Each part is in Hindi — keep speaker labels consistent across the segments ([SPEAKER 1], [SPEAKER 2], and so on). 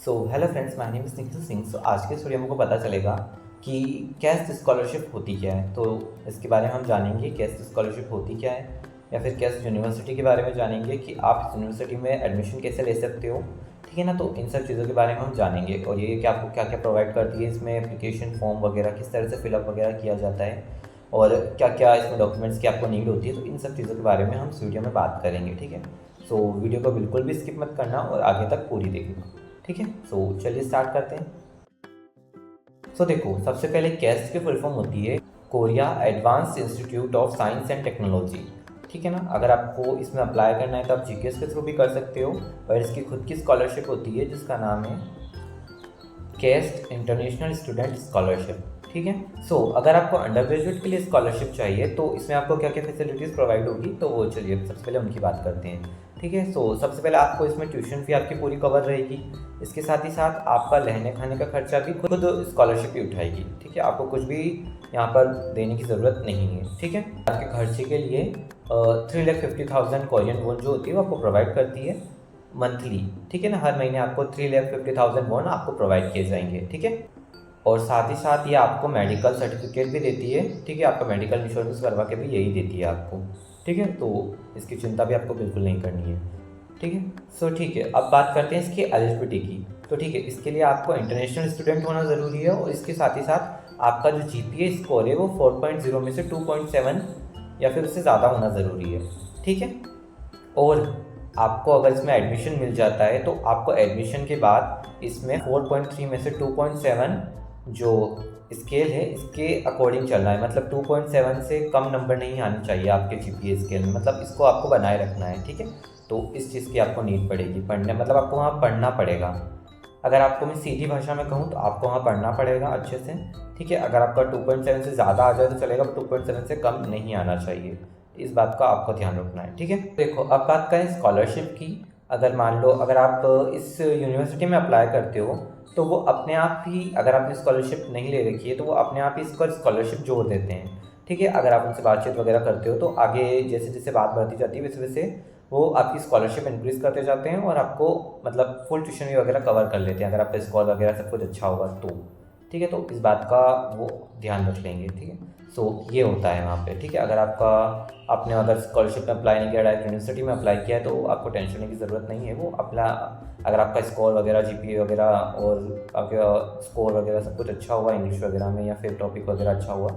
[SPEAKER 1] So hello friends, my name is Nikhil Singh. So आज के इस वीडियो में हमको पता चलेगा कि कैस्ट स्कॉलरशिप होती क्या है। तो इसके बारे में हम जानेंगे कैस्ट स्कॉलरशिप होती क्या है, या फिर कैस्ट यूनिवर्सिटी के बारे में जानेंगे कि आप इस यूनिवर्सिटी में एडमिशन कैसे ले सकते हो। ठीक है ना, तो इन सब चीज़ों के बारे में हम जानेंगे और ये कि आपको क्या क्या प्रोवाइड करती है, इसमें एप्लीकेशन फॉर्म वगैरह किस तरह से फिलअप वगैरह किया जाता है और क्या क्या इसमें डॉक्यूमेंट्स की आपको नीड होती है। तो इन सब चीज़ों के बारे में हम इस वीडियो में बात करेंगे। ठीक है, सो वीडियो को बिल्कुल भी स्किप मत करना और आगे तक पूरी देखना। ठीक है, सो चलिए स्टार्ट करते हैं। सो देखो, सबसे पहले कैस्ट की फुल फॉर्म होती है Korea advanced institute of science and technology. ठीक है ना, अगर आपको इसमें अप्लाई करना है तो आप जीकेएस के थ्रू भी कर सकते हो, और इसकी खुद की स्कॉलरशिप होती है जिसका नाम है कैस्ट इंटरनेशनल स्टूडेंट स्कॉलरशिप। ठीक है, सो अगर आपको अंडर ग्रेजुएट के लिए स्कॉलरशिप चाहिए तो इसमें आपको क्या क्या फैसिलिटीज़ प्रोवाइड होगी, तो वो चलिए सबसे पहले उनकी बात करते हैं। ठीक है, सो सबसे पहले आपको इसमें ट्यूशन फी आपकी पूरी कवर रहेगी। इसके साथ ही साथ आपका रहने खाने का खर्चा भी खुद स्कॉलरशिप ही उठाएगी। ठीक है, आपको कुछ भी यहाँ पर देने की ज़रूरत नहीं है। ठीक है, आपके खर्चे के लिए 3,50,000 कोरियन वॉन जो होती है वो आपको प्रोवाइड करती है मंथली। ठीक है ना, हर महीने आपको 3,50,000 वॉन आपको प्रोवाइड किए जाएंगे। ठीक है, और साथ ही साथ ये आपको मेडिकल सर्टिफिकेट भी देती है। ठीक है, आपका मेडिकल इंश्योरेंस करवा के भी यही देती है आपको। ठीक है, तो इसकी चिंता भी आपको बिल्कुल नहीं करनी है। ठीक है, सो ठीक है, अब बात करते हैं इसकी एलिजिबिलिटी की। तो ठीक है, इसके लिए आपको इंटरनेशनल स्टूडेंट होना ज़रूरी है, और इसके साथ ही साथ आपका जो जीपीए स्कोर है वो 4.0 में से 2.7 या फिर उससे ज़्यादा होना ज़रूरी है। ठीक है, और आपको अगर इसमें एडमिशन मिल जाता है तो आपको एडमिशन के बाद इसमें 4.3 में से 2.7 जो स्केल है इसके अकॉर्डिंग चलना है। मतलब 2.7 से कम नंबर नहीं आने चाहिए आपके जीपीए स्केल में, मतलब इसको आपको बनाए रखना है। ठीक है, तो इस चीज़ की आपको नीड पड़ेगी पढ़ने, मतलब आपको वहाँ पढ़ना पड़ेगा। अगर आपको मैं सीधी भाषा में कहूँ तो आपको वहाँ पढ़ना पड़ेगा अच्छे से। ठीक है, अगर आपका 2.7 से ज़्यादा आ जाए तो चलेगा, 2.7 से कम नहीं आना चाहिए। इस बात का आपको ध्यान रखना है। ठीक है, देखो अब बात करें स्कॉलरशिप की। अगर मान लो अगर आप इस यूनिवर्सिटी में अप्लाई करते हो तो वो अपने आप ही, अगर आपने स्कॉलरशिप नहीं ले रखी है तो वो अपने आप ही इसको स्कॉलरशिप जोड़ देते हैं। ठीक है, अगर आप उनसे बातचीत वगैरह करते हो तो आगे जैसे जैसे बात बढ़ती जाती है वैसे वैसे वो आपकी स्कॉलरशिप इंक्रीज़ करते जाते हैं और आपको मतलब फुल ट्यूशन फी वगैरह कवर कर लेते हैं अगर आपका स्कोर वगैरह सब कुछ अच्छा होगा तो। ठीक है, तो इस बात का वो ध्यान रख लेंगे। ठीक है, सो ये होता है वहाँ पे। ठीक है, अगर आपका आपने अगर स्कॉलरशिप में अप्लाई नहीं किया, डायरेक्ट यूनिवर्सिटी में अप्लाई किया है, तो आपको टेंशन लेने की ज़रूरत नहीं है। वो अपना अगर आपका स्कोर वगैरह जीपीए वगैरह और आपका स्कोर वगैरह सब कुछ अच्छा हुआ इंग्लिश वगैरह में या फिर टॉपिक वगैरह अच्छा हुआ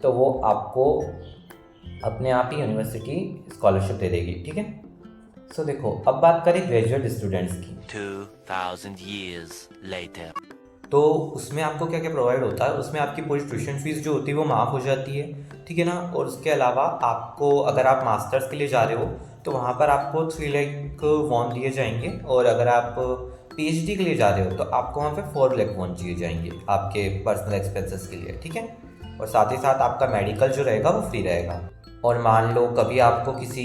[SPEAKER 1] तो वो आपको अपने आप ही यूनिवर्सिटी स्कॉलरशिप दे देगी। ठीक है, सो देखो अब बात करें ग्रेजुएट स्टूडेंट्स की।
[SPEAKER 2] 2000 years later.
[SPEAKER 1] तो उसमें आपको क्या क्या प्रोवाइड होता है, उसमें आपकी पूरी ट्यूशन फीस जो होती है वो माफ़ हो जाती है। ठीक है ना, और उसके अलावा आपको अगर आप मास्टर्स के लिए जा रहे हो तो वहाँ पर आपको 3 लाख वॉन दिए जाएंगे, और अगर आप पीएचडी के लिए जा रहे हो तो आपको वहाँ पे 4 लाख वॉन दिए जाएंगे आपके पर्सनल एक्सपेंसेस के लिए। ठीक है, और साथ ही साथ आपका मेडिकल जो रहेगा वो फ्री रहेगा। और मान लो कभी आपको किसी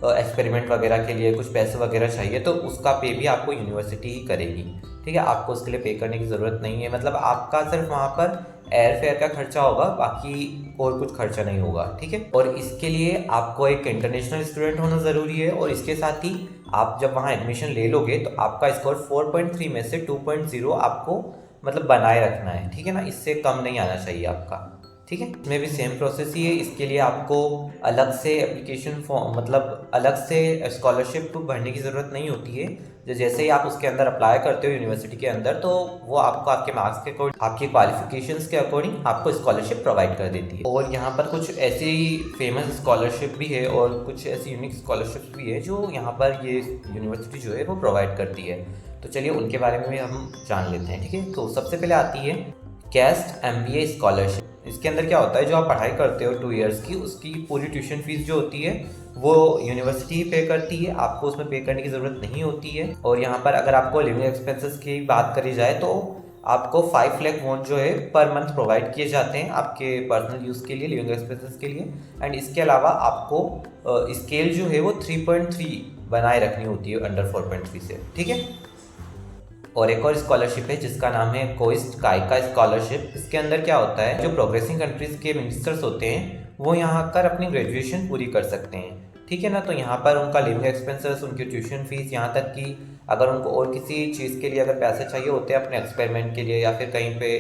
[SPEAKER 1] एक्सपेरिमेंट वगैरह के लिए कुछ पैसे वगैरह चाहिए तो उसका पे भी आपको यूनिवर्सिटी ही करेगी। ठीक है, आपको उसके लिए पे करने की ज़रूरत नहीं है। मतलब आपका सिर्फ वहाँ पर एयर फेयर का खर्चा होगा, बाकी और कुछ खर्चा नहीं होगा। ठीक है, और इसके लिए आपको एक इंटरनेशनल स्टूडेंट होना ज़रूरी है, और इसके साथ ही आप जब वहाँ एडमिशन ले लोगे तो आपका स्कोर 4.3 में से 2.0 आपको मतलब बनाए रखना है। ठीक है ना, इससे कम नहीं आना चाहिए आपका। ठीक है, इसमें भी सेम प्रोसेस ही है। इसके लिए आपको अलग से एप्लीकेशन फॉर्म, मतलब अलग से स्कॉलरशिप भरने की ज़रूरत नहीं होती है। जैसे ही आप उसके अंदर अप्लाई करते हो यूनिवर्सिटी के अंदर तो वो आपको आपके मार्क्स के अकॉर्डिंग, आपके क्वालिफिकेशंस के अकॉर्डिंग आपको स्कॉलरशिप प्रोवाइड कर देती है। और यहाँ पर कुछ ऐसी फेमस स्कॉलरशिप भी है और कुछ ऐसी यूनिक स्कॉलरशिप भी है जो यहाँ पर ये यूनिवर्सिटी जो है वो प्रोवाइड करती है। तो चलिए उनके बारे में भी हम जान लेते हैं। ठीक है, तो सबसे पहले आती है कैस्ट एमबीए स्कॉलरशिप। इसके अंदर क्या होता है, जो आप पढ़ाई करते हो 2 इयर्स की, उसकी पूरी ट्यूशन फीस जो होती है वो यूनिवर्सिटी ही पे करती है, आपको उसमें पे करने की ज़रूरत नहीं होती है। और यहाँ पर अगर आपको लिविंग एक्सपेंसेस की बात करी जाए तो आपको 5 लाख वॉन जो है पर मंथ प्रोवाइड किए जाते हैं आपके पर्सनल यूज़ के लिए, लिविंग एक्सपेंसेस के लिए। एंड इसके अलावा आपको स्केल जो है वो 3.3 बनाए रखनी होती है अंडर 4.3 से। ठीक है, और एक और स्कॉलरशिप है जिसका नाम है कोइस्ट काइका स्कॉलरशिप। इसके अंदर क्या होता है, जो प्रोग्रेसिंग कंट्रीज़ के मिनिस्टर्स होते हैं वो यहाँ आकर अपनी ग्रेजुएशन पूरी कर सकते हैं। ठीक है ना, तो यहाँ पर उनका लिविंग एक्सपेंसेस, उनकी ट्यूशन फीस, यहाँ तक कि अगर उनको और किसी चीज़ के लिए अगर पैसे चाहिए होते हैं अपने एक्सपेरिमेंट के लिए या फिर कहीं पे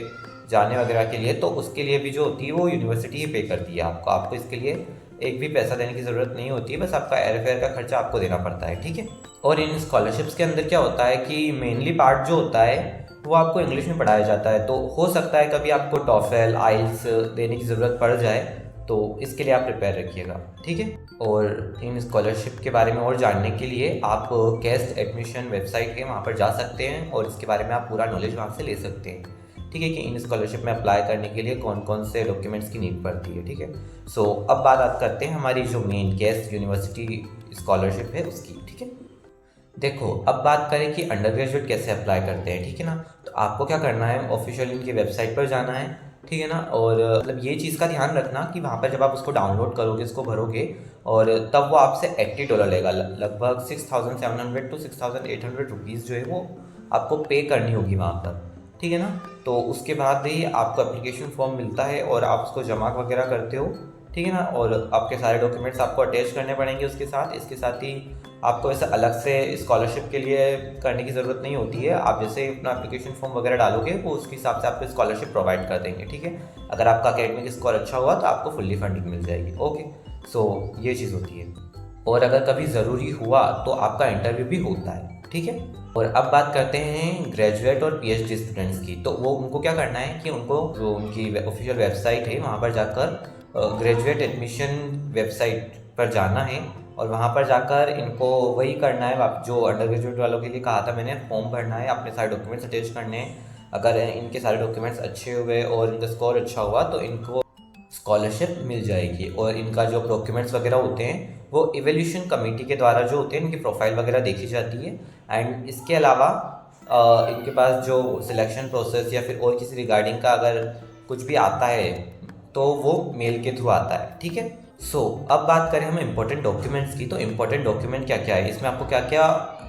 [SPEAKER 1] जाने वगैरह के लिए, तो उसके लिए भी जो होती है वो यूनिवर्सिटी ही पे करती है आपको। आपको इसके लिए एक भी पैसा देने की ज़रूरत नहीं होती है, बस आपका एयर फेयर का खर्चा आपको देना पड़ता है, ठीक है। और इन स्कॉलरशिप्स के अंदर क्या होता है कि मेनली पार्ट जो होता है वो आपको इंग्लिश में पढ़ाया जाता है। तो हो सकता है कभी आपको टॉफेल आइल्स देने की ज़रूरत पड़ जाए, तो इसके लिए आप प्रिपेयर रखिएगा, ठीक है। और इन स्कॉलरशिप के बारे में और जानने के लिए आप कैस्ट एडमिशन वेबसाइट है वहाँ पर जा सकते हैं और इसके बारे में आप पूरा नॉलेज वहाँ से ले सकते हैं, ठीक है, कि इन स्कॉलरशिप में अप्लाई करने के लिए कौन कौन से डॉक्यूमेंट्स की नीड पड़ती है, ठीक है। सो अब बात करते हैं हमारी जो मेन कैस्ट यूनिवर्सिटी स्कॉलरशिप है उसकी, ठीक है। देखो, अब बात करें कि अंडर ग्रेजुएट कैसे अप्लाई करते हैं, ठीक है ना। तो आपको क्या करना है, ऑफिशियल इनकी वेबसाइट पर जाना है, ठीक है ना। और मतलब ये चीज़ का ध्यान रखना कि वहाँ पर जब आप उसको डाउनलोड करोगे, इसको भरोगे, और तब वो आपसे $80 लेगा, लगभग 6700 to 6800 रुपीज़ जो है वो आपको पे करनी होगी वहाँ पर, ठीक है ना। तो उसके बाद ही आपको एप्लीकेशन फॉर्म मिलता है और आप उसको जमा वगैरह करते हो, ठीक है ना। और आपके सारे डॉक्यूमेंट्स आपको अटैच करने पड़ेंगे उसके साथ। इसके साथ ही आपको ऐसे अलग से स्कॉलरशिप के लिए करने की ज़रूरत नहीं होती है। आप जैसे अपना एप्लीकेशन फॉर्म वगैरह डालोगे वो उसके हिसाब से आपको स्कॉलरशिप प्रोवाइड कर देंगे, ठीक है। अगर आपका अकेडमिक स्कोर अच्छा हुआ तो आपको फुल्ली फंडिंग मिल जाएगी, ओके। सो ये चीज़ होती है। और अगर कभी ज़रूरी हुआ तो आपका इंटरव्यू भी होता है, ठीक है। और अब बात करते हैं ग्रेजुएट और पीएचडी स्टूडेंट्स की। तो वो उनको क्या करना है कि उनको जो उनकी ऑफिशियल वेबसाइट है वहाँ पर जाकर ग्रेजुएट एडमिशन वेबसाइट पर जाना है और वहाँ पर जाकर इनको वही करना है जो अंडर ग्रेजुएट वालों के लिए कहा था मैंने, फॉर्म भरना है, अपने सारे डॉक्यूमेंट्स अटैच करने हैं। अगर इनके सारे डॉक्यूमेंट्स अच्छे हुए और इनका स्कोर अच्छा हुआ तो इनको स्कॉलरशिप मिल जाएगी। और इनका जो डॉक्यूमेंट्स वगैरह होते हैं वो इवैल्यूएशन कमेटी के द्वारा जो होते हैं इनकी प्रोफाइल वगैरह देखी जाती है। एंड इसके अलावा इनके पास जो सिलेक्शन प्रोसेस या फिर और किसी रिगार्डिंग का अगर कुछ भी आता है तो वो मेल के थ्रू आता है, ठीक है। सो अब बात करें हम इम्पोर्टेंट डॉक्यूमेंट्स की। तो इम्पोर्टेंट डॉक्यूमेंट क्या क्या है, इसमें आपको क्या क्या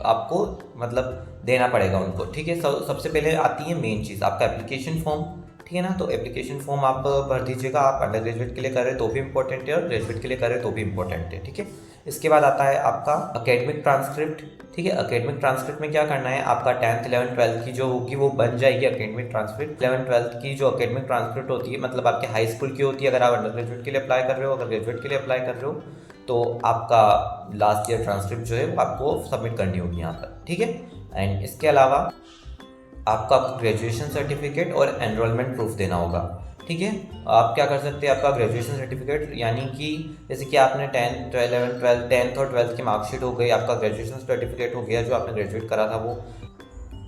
[SPEAKER 1] आपको मतलब देना पड़ेगा उनको, ठीक है। सबसे पहले आती है मेन चीज़, आपका एप्लीकेशन फॉर्म, ठीक है ना। तो एप्लीकेशन फॉर्म आप भर दीजिएगा। आप अंडर ग्रेजुएट के लिए कर रहे तो भी इम्पोर्टेंट है और ग्रेजुएट के लिए कर रहे तो भी इम्पोर्टेंट है, ठीक है। इसके बाद आता है आपका अकेडमिक ट्रांसक्रिप्ट, ठीक है। अकेडमिक ट्रांसक्रिप्ट में क्या करना है, आपका 10th 11th 12th की जो होगी वो बन जाएगी अकेडमिक ट्रांसक्रिप्ट। 11th 12th की जो अकेडमिक ट्रांसक्रिप्ट होती है मतलब आपके हाई स्कूल की होती है अगर आप अंडर ग्रेजुएट के लिए अप्लाई कर रहे हो। अगर ग्रेजुएट के लिए अप्लाई कर रहे हो तो आपका लास्ट ईयर ट्रांसक्रिप्ट जो है वो आपको सबमिट करनी होगी यहाँ पर, ठीक है। एंड इसके अलावा आपका ग्रेजुएशन सर्टिफिकेट और एनरोलमेंट प्रूफ देना होगा, ठीक है। आप क्या कर सकते हैं, आपका ग्रेजुएशन सर्टिफिकेट यानी कि जैसे कि आपने 10th 11th 12th 10th और 12th की मार्कशीट हो गई, आपका ग्रेजुएशन सर्टिफिकेट हो गया जो आपने ग्रेजुएट करा था वो,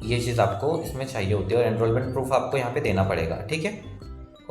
[SPEAKER 1] ये चीज़ आपको इसमें चाहिए होती है। और एनरोलमेंट प्रूफ आपको यहाँ पे देना पड़ेगा, ठीक है।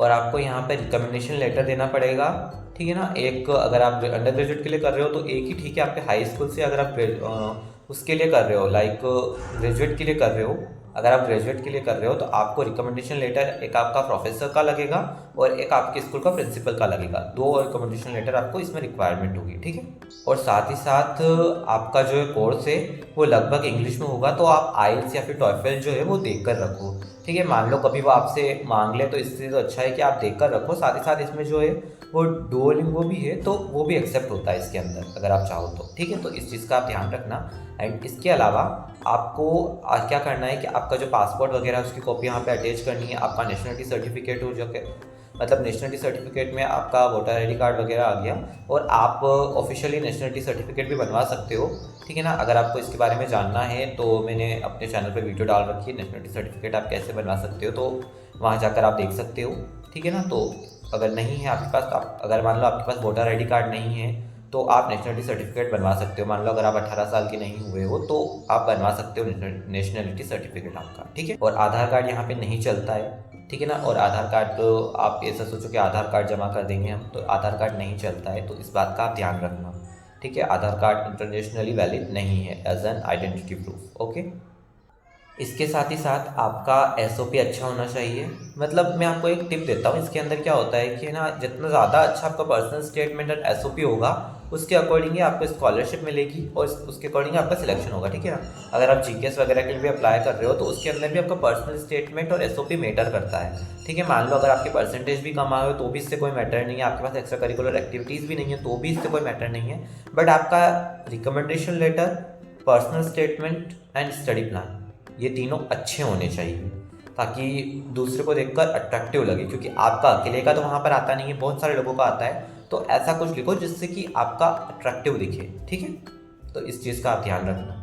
[SPEAKER 1] और आपको यहाँ पे रिकमेंडेशन लेटर देना पड़ेगा, ठीक है ना। एक अगर आप अंडर ग्रेजुएट के लिए कर रहे हो तो एक ही ठीक है। आपके हाई स्कूल से अगर आप उसके लिए कर रहे हो लाइक ग्रेजुएट के लिए कर रहे हो, अगर आप ग्रेजुएट के लिए कर रहे हो तो आपको रिकमेंडेशन लेटर एक आपका प्रोफेसर का लगेगा और एक आपके स्कूल का प्रिंसिपल का लगेगा। 2 रिकमेंडेशन लेटर आपको इसमें रिक्वायरमेंट होगी, ठीक है। और साथ ही साथ आपका जो कोर्स है वो लगभग इंग्लिश में होगा, तो आप आइल्स या फिर टॉफेल जो है वो देख कर रखो, ठीक है। मान लो कभी वो आपसे मांग ले तो इससे तो अच्छा है कि आप देख कर रखो। साथ ही साथ इसमें जो है वो डुओलिंगो भी है तो वो भी एक्सेप्ट होता है इसके अंदर अगर आप चाहो तो, ठीक है। तो इस चीज़ का आप ध्यान रखना। एंड इसके अलावा आपको क्या करना है कि आपका जो पासपोर्ट वगैरह है उसकी कॉपी यहाँ पे अटैच करनी है। आपका नेशनलिटी सर्टिफिकेट हो जो कि मतलब नेशनलिटी सर्टिफिकेट में आपका वोटर आईडी कार्ड वगैरह आ गया। और आप ऑफिशियली नेशनलिटी सर्टिफिकेट भी बनवा सकते हो, ठीक है ना। अगर आपको इसके बारे में जानना है तो मैंने अपने चैनल पे वीडियो डाल रखी है, नेशनलिटी सर्टिफिकेट आप कैसे बनवा सकते हो, तो वहाँ जाकर आप देख सकते हो, ठीक है ना। तो अगर नहीं है आपके पास, अगर मान लो आपके पास वोटर आईडी कार्ड नहीं है तो आप नेशनलिटी सर्टिफिकेट बनवा सकते हो। मान लो अगर आप 18 साल के नहीं हुए हो तो आप बनवा सकते हो नेशनलिटी सर्टिफिकेट आपका, ठीक है। और आधार कार्ड यहाँ पे नहीं चलता है, ठीक है ना। और आधार कार्ड तो आप ऐसा सोचो कि आधार कार्ड जमा कर देंगे हम, तो आधार कार्ड नहीं चलता है, तो इस बात का आप ध्यान रखना, ठीक है। आधार कार्ड इंटरनेशनली वैलिड नहीं है as an identity proof, okay. इसके साथ ही साथ आपका एसओपी अच्छा होना चाहिए। मतलब मैं आपको एक टिप देता हूँ, इसके अंदर क्या होता है कि ना जितना ज़्यादा अच्छा आपका पर्सनल स्टेटमेंट और एसओपी होगा उसके अकॉर्डिंग ही आपको स्कॉलरशिप मिलेगी और उसके अकॉर्डिंग आपका सिलेक्शन होगा, ठीक है ना। अगर आप जीकेएस वगैरह के लिए भी अप्लाई कर रहे हो तो उसके अंदर भी आपका पर्सनल स्टेटमेंट और एसओपी मैटर करता है, ठीक है। मान लो अगर आपके परसेंटेज भी कम आए हो तो भी इससे कोई मैटर नहीं है, आपके पास एक्स्ट्रा करिकुलर एक्टिविटीज़ भी नहीं है तो भी इससे कोई मैटर नहीं है। बट आपका recommendation letter personal statement and study plan, ये तीनों अच्छे होने चाहिए ताकि दूसरे को देखकर अट्रैक्टिव लगे, क्योंकि आपका अकेले का तो वहाँ पर आता नहीं है, बहुत सारे लोगों का आता है। तो ऐसा कुछ लिखो जिससे कि आपका अट्रैक्टिव दिखे, ठीक है। तो इस चीज़ का आप ध्यान रखना।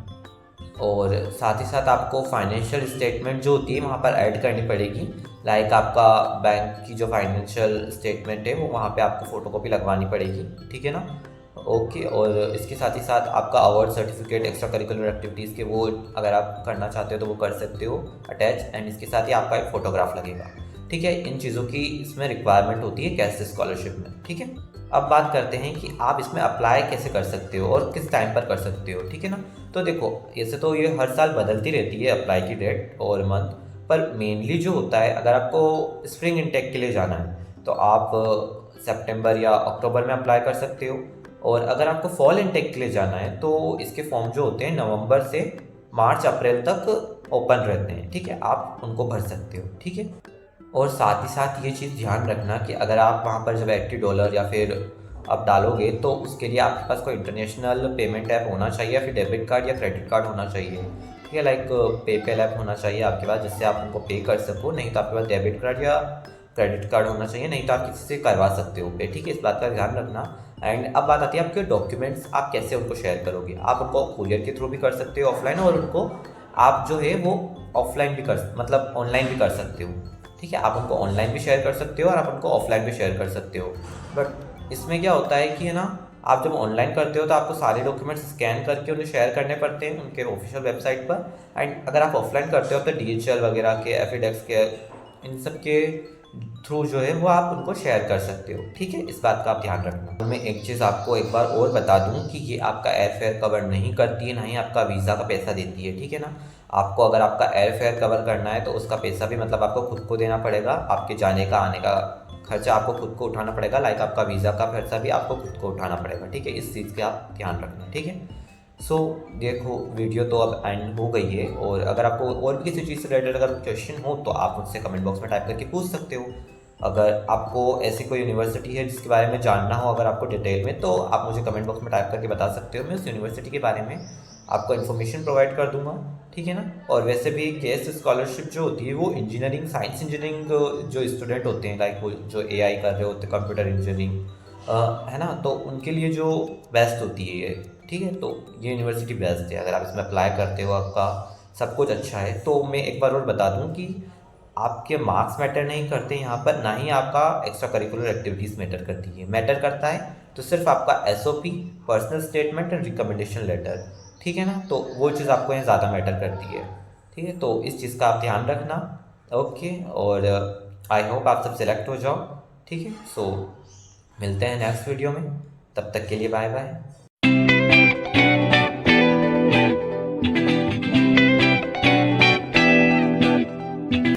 [SPEAKER 1] और साथ ही साथ आपको फाइनेंशियल स्टेटमेंट जो होती है वहाँ पर ऐड करनी पड़ेगी। लाइक आपका बैंक की जो फाइनेंशियल स्टेटमेंट है वो वहाँ पे आपको फ़ोटोकॉपी लगवानी पड़ेगी, ठीक है ना। ओके। और इसके साथ ही साथ आपका award certificate, extra curricular activities के, वो अगर आप करना चाहते हो तो वो कर सकते हो अटैच। एंड इसके साथ ही आपका एक फ़ोटोग्राफ लगेगा, ठीक है। इन चीज़ों की इसमें रिक्वायरमेंट होती है कैस्ट स्कॉलरशिप में, ठीक है। अब बात करते हैं कि आप इसमें अप्लाई कैसे कर सकते हो और किस टाइम पर कर सकते हो, ठीक है ना। तो देखो, ऐसे तो ये हर साल बदलती रहती है अप्लाई की डेट और मंथ, पर मेनली जो होता है, अगर आपको स्प्रिंग इनटेक के लिए जाना है तो आप सितंबर या अक्टूबर में अप्लाई कर सकते हो। और अगर आपको फॉल इनटेक के लिए जाना है तो इसके फॉर्म जो होते हैं नवंबर से मार्च अप्रैल तक ओपन रहते हैं, ठीक है। आप उनको भर सकते हो, ठीक है। और साथ ही साथ ये चीज़ ध्यान रखना कि अगर आप वहाँ पर जब $80 या फिर आप डालोगे तो उसके लिए आपके पास कोई इंटरनेशनल पेमेंट ऐप होना चाहिए या फिर डेबिट कार्ड या क्रेडिट कार्ड होना चाहिए, ठीक है। लाइक पेपैल ऐप होना चाहिए आपके पास जिससे आप उनको पे कर सको। नहीं तो आपके पास डेबिट कार्ड या क्रेडिट कार्ड होना चाहिए, नहीं तो आप किसी से करवा सकते हो पे, ठीक है। इस बात का ध्यान रखना। एंड अब बात आती है आपके डॉक्यूमेंट्स, आप कैसे उनको शेयर करोगे। आप उनको कुरियर के थ्रू भी कर सकते हो ऑफलाइन, और उनको आप जो है वो ऑफलाइन भी कर, मतलब ऑनलाइन भी कर सकते हो, ठीक है। आप उनको ऑनलाइन भी शेयर कर सकते हो और आप उनको ऑफलाइन भी शेयर कर सकते हो। बट इसमें क्या होता है कि है ना, आप जब ऑनलाइन करते हो तो आपको सारे डॉक्यूमेंट्स स्कैन करके उन्हें शेयर करने पड़ते हैं उनके ऑफिशियल वेबसाइट पर। एंड अगर आप ऑफलाइन करते हो तो DHL वगैरह के, एफिडेक्स के, इन सब के थ्रू जो है वो आप उनको शेयर कर सकते हो, ठीक है। इस बात का आप ध्यान रखना। तो मैं एक चीज़ आपको एक बार और बता दूं कि ये आपका एयर फेयर कवर नहीं करती है, ना ही आपका वीज़ा का पैसा देती है, ठीक है ना। आपको अगर आपका एयर फेयर कवर करना है तो उसका पैसा भी मतलब आपको खुद को देना पड़ेगा। आपके जाने का आने का खर्चा आपको खुद को उठाना पड़ेगा। लाइक आपका वीज़ा का खर्चा भी आपको खुद को उठाना पड़ेगा, ठीक है। इस चीज़ का आप ध्यान रखना, ठीक है। सो देखो, वीडियो तो अब एंड हो गई है, और अगर आपको और भी किसी चीज़ से रिलेटेड अगर क्वेश्चन हो तो आप मुझसे कमेंट बॉक्स में टाइप करके पूछ सकते हो। अगर आपको ऐसी कोई यूनिवर्सिटी है जिसके बारे में जानना हो अगर आपको डिटेल में, तो आप मुझे कमेंट बॉक्स में टाइप करके बता सकते हो। मैं उस यूनिवर्सिटी के बारे में आपको इन्फॉर्मेशन प्रोवाइड कर दूंगा, ठीक है ना। और वैसे भी गेस्ट स्कॉलरशिप जो होती है वो इंजीनियरिंग, साइंस इंजीनियरिंग जो स्टूडेंट होते हैं, लाइक वो जो AI कर रहे होते हैं, कंप्यूटर इंजीनियरिंग, है ना, तो उनके लिए जो बेस्ट होती है ये, ठीक है। तो ये यूनिवर्सिटी बेस्ट है। अगर आप इसमें अप्लाई करते हो, आपका सब कुछ अच्छा है, तो मैं एक बार और बता दूं कि आपके मार्क्स मैटर नहीं करते यहाँ पर, ना ही आपका एक्स्ट्रा करिकुलर एक्टिविटीज़ मैटर करती है। मैटर करता है तो सिर्फ आपका SOP, personal statement and recommendation letter, ठीक है ना। तो वो चीज़ आपको यहाँ ज़्यादा मैटर करती है, ठीक है। तो इस चीज़ का आप ध्यान रखना, ओके। और आई होप आप सब सिलेक्ट हो जाओ, ठीक है। सो मिलते हैं नेक्स्ट वीडियो में, तब तक के लिए बाय बाय।